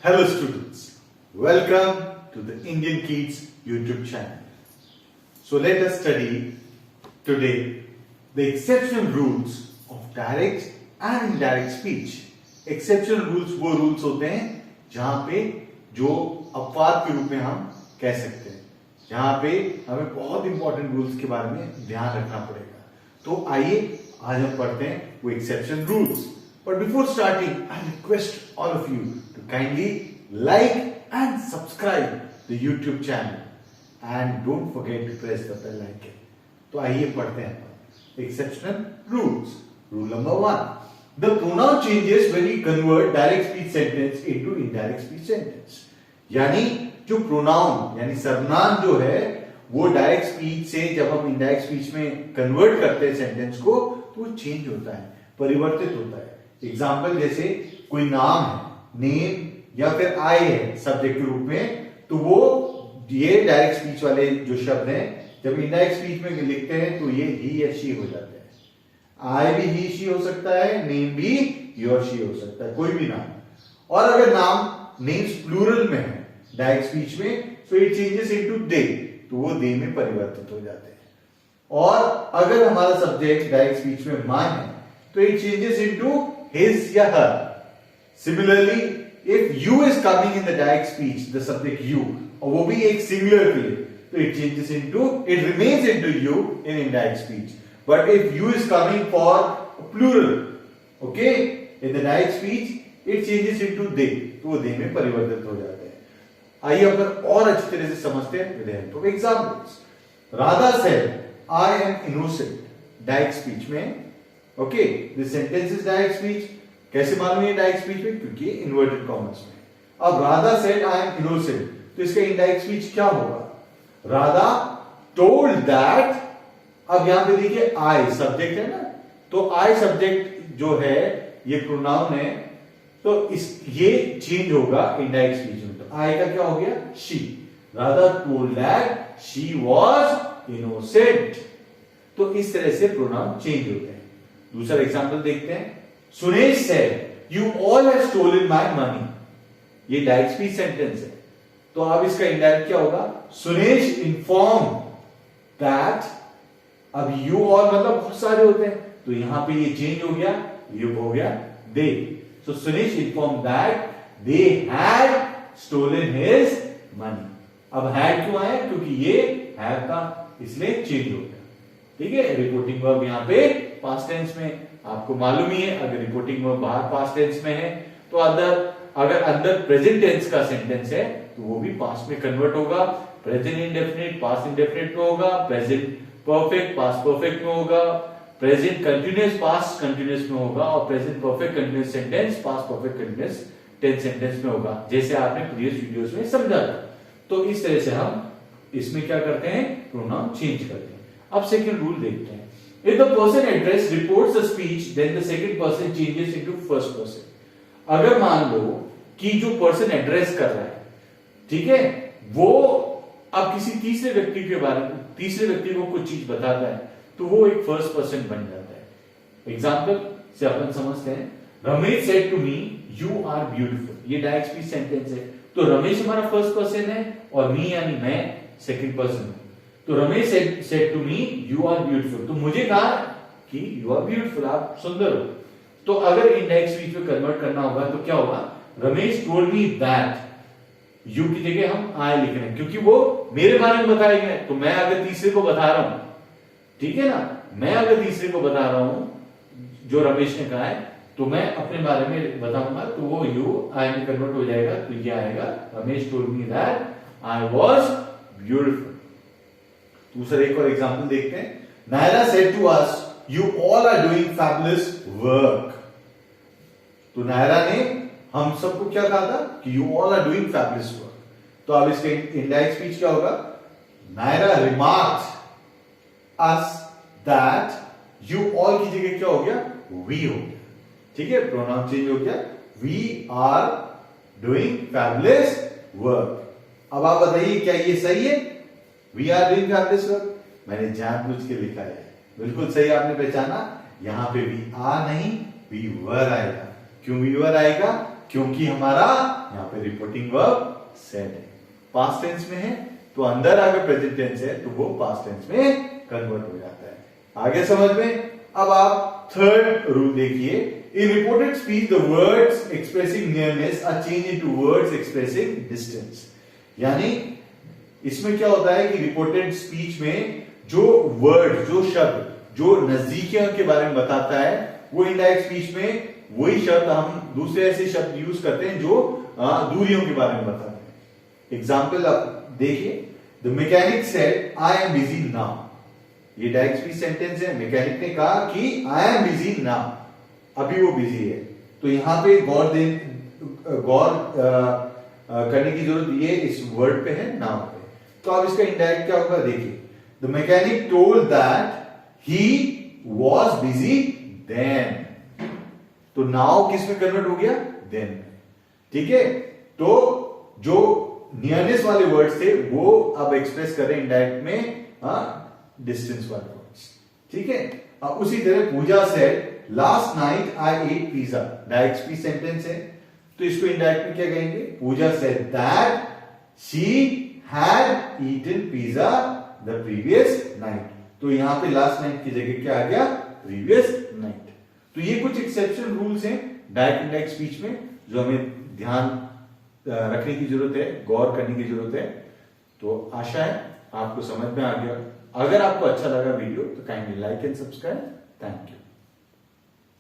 Hello students, welcome to the Indian Kids YouTube channel. So let us study today the exceptional rules of direct and indirect speech. Exceptional rules वो rules होते हैं जहां पे जो अपवाद के रूप में हम कह सकते हैं, जहां पे हमें बहुत इंपॉर्टेंट रूल्स के बारे में ध्यान रखना पड़ेगा. तो आइए आज हम पढ़ते हैं वो exceptional rules. But before starting, I request all of you to kindly like and subscribe the YouTube channel and don't forget to press the bell icon. तो आइए पढ़ते हैं exceptional rules. Rule number 1. The pronoun changes when we convert direct speech sentence into indirect speech sentence. यानी जो pronoun यानी सर्वनाम जो है वो डायरेक्ट स्पीच से जब हम इनडायरेक्ट स्पीच में कन्वर्ट करते हैं सेंटेंस को तो वो चेंज होता है, परिवर्तित होता है. एग्जाम्पल जैसे कोई नाम है, नेम या फिर आई है सब्जेक्ट के रूप में, तो वो ये डायरेक्ट स्पीच वाले जो शब्द हैं जब इनडायरेक्ट स्पीच में लिखते हैं तो ये ही या शी हो जाते हैं. आई भी ही शी हो सकता है, नेम भी ही और शी हो सकता है, कोई भी नाम. और अगर नाम नेम्स प्लूरल में है डायरेक्ट स्पीच में so it changes into they, तो वो दे में परिवर्तित हो जाते हैं. और अगर हमारा सब्जेक्ट डायरेक्ट स्पीच में मां है तो इट चेंजेस इनटू his या her. Similarly, if you is coming in the direct speech, the subject you, और वो भी एक singular के लिए, तो it changes into, it remains into you in indirect speech. But if you is coming for plural, okay, in the direct speech, it changes into they, तो वो they में परिवर्तित हो जाते हैं. आइए अपन और अच्छी तरह से समझते हैं with the help of examples. Radha said, I am innocent. Direct speech में okay, this sentence is direct speech. कैसे मालूम है डायरेक्ट स्पीच में? क्योंकि इन्वर्टेड कॉमर्स में. अब Radha said I am innocent, तो इसका इनडायरेक्ट स्पीच क्या होगा? Radha told that. अब यहां पे देखिए आई सब्जेक्ट है ना, तो आई सब्जेक्ट जो है ये प्रोनाउन है, तो इस ये चेंज होगा इनडायरेक्ट स्पीच में. तो आई का क्या हो गया? She. Radha told that she was innocent. तो इस तरह से प्रोनाउन चेंज होते हैं. दूसरा एग्जांपल देखते हैं. Suresh said you all have stolen my money. ये डायरेक्ट स्पीच सेंटेंस है, तो अब इसका इनडायरेक्ट क्या होगा? Suresh inform that. अब यू ऑल मतलब बहुत सारे होते हैं, तो यहां पे ये चेंज हो गया, ये हो गया they. So Suresh inform that they had stolen his money. अब हैड क्यों आया? क्योंकि ये हैव था, इसलिए चेंज हो गया. ठीक है. रिपोर्टिंग वर्ब यहां पे पास्ट टेंस में, आपको मालूम ही है अगर रिपोर्टिंग वर्ब बाहर पास्ट टेंस में है तो अगर अंदर प्रेजेंट टेंस का सेंटेंस है तो वो भी पास्ट में कन्वर्ट होगा. प्रेजेंट इंडेफिनिट पास्ट इंडेफिनिट में होगा, प्रेजेंट परफेक्ट पास्ट परफेक्ट में होगा, प्रेजेंट कंटीन्यूअस पास्ट कंटीन्यूअस में होगा, और present perfect continuous sentence past perfect continuous tense sentence में होगा, जैसे आपने प्रीवियस वीडियोस में समझा था. तो इस तरह से हम इसमें क्या करते हैं? प्रोनाउन चेंज करते हैं. अब सेकंड रूल देखते हैं. If the person addressed reports the speech, then the second person changes into first person. अगर मान लो कि जो पर्सन एड्रेस कर रहा है, ठीक है, वो अब किसी तीसरे व्यक्ति के बारे में, तीसरे व्यक्ति को कुछ चीज बताता है, तो वो एक फर्स्ट पर्सन बन जाता है. एग्जाम्पल से अपन समझते हैं. Ramesh said to me you are beautiful. ये डायरेक्ट स्पीच सेंटेंस है, तो रमेश हमारा फर्स्ट पर्सन है और मी यानी मैं सेकंड पर्सन हूं. तो Ramesh said to me you are beautiful. तो मुझे कहा कि you are beautiful, आप सुंदर हो. तो अगर इंडायरेक्ट स्पीच में कन्वर्ट करना होगा तो क्या होगा? Ramesh told me that. you की जगह हम I लिख रहे हैं क्योंकि वो मेरे बारे में बताएंगे. तो मैं अगर तीसरे को बता रहा हूं, ठीक है ना, मैं अगर तीसरे को बता रहा हूं जो रमेश ने कहा है, तो मैं अपने बारे में बताऊंगा, तो वो you I में कन्वर्ट हो जाएगा. तो ये आएगा Ramesh told me that I was beautiful. दूसरा एक और एग्जांपल देखते हैं. Naira said to us you all are doing fabulous work. तो नायरा ने हम सबको क्या कहा था? कि you all are doing fabulous work. तो अब इसका इनडायरेक्ट स्पीच क्या होगा? Naira remarked us that. You all की जगह क्या हो गया? वी हो गया. ठीक है, प्रोनाउन चेंज हो गया. We are doing fabulous work. अब आप बताइए क्या ये सही है? We are doing fabulous work मैंने जानबूझ के लिखा है. बिल्कुल सही आपने पहचाना. यहां पे वी आर नहीं वी वर आएगा. क्यों वी वर आएगा? क्योंकि हमारा यहाँ पे रिपोर्टिंग वर्ब सेड है, पास्ट टेंस में है, तो अंदर अगर प्रेजेंट टेंस है तो वो पास्ट टेंस में कन्वर्ट हो जाता है। आगे समझ में। अब आप थर्ड रूल देखिए, in reported speech the words expressing nearness are change into words expressing distance. यानी इसमें क्या होता है कि रिपोर्टेड स्पीच में जो वर्ड, जो शब्द जो नजदीकियों के बारे में बताता है, वो इनडायरेक्ट स्पीच में वही शब्द हम दूसरे ऐसे शब्द यूज करते हैं जो दूरियों के बारे में बताते हैं। एग्जाम्पल आप देखिए, the mechanic said I am busy now. ये डायरेक्ट स्पीच सेंटेंस है। मैकेनिक ने कहा कि आई एम बिजी नाउ, अभी वो बिजी है। तो यहां पे गौर करने की जरूरत ये इस वर्ड पे है, नाउ पे। तो अब इसका इनडायरेक्ट क्या होगा देखिए, the mechanic told that he was busy then. तो नाउ किस में कन्वर्ट हो गया, देन में। ठीक है, तो जो नियरनेस वाले वर्ड्स थे वो अब एक्सप्रेस करें इनडायरेक्ट में डिस्टेंस वाले वर्ड्स। ठीक है, अब उसी तरह Pooja said last night I ate pizza, direct speech sentence है, तो इसको इनडायरेक्ट में क्या कहेंगे, Pooja said that she had eaten pizza the previous night. तो यहां पे लास्ट नाइट की जगह क्या आ गया, प्रीवियस नाइट। तो ये कुछ एक्सेप्शन रूल्स हैं डायरेक्ट इनडायरेक्ट स्पीच में जो हमें ध्यान रखने की जरूरत है, गौर करने की जरूरत है। तो आशा है आपको समझ में आ गया। अगर आपको अच्छा लगा वीडियो तो kindly like and subscribe. Thank you.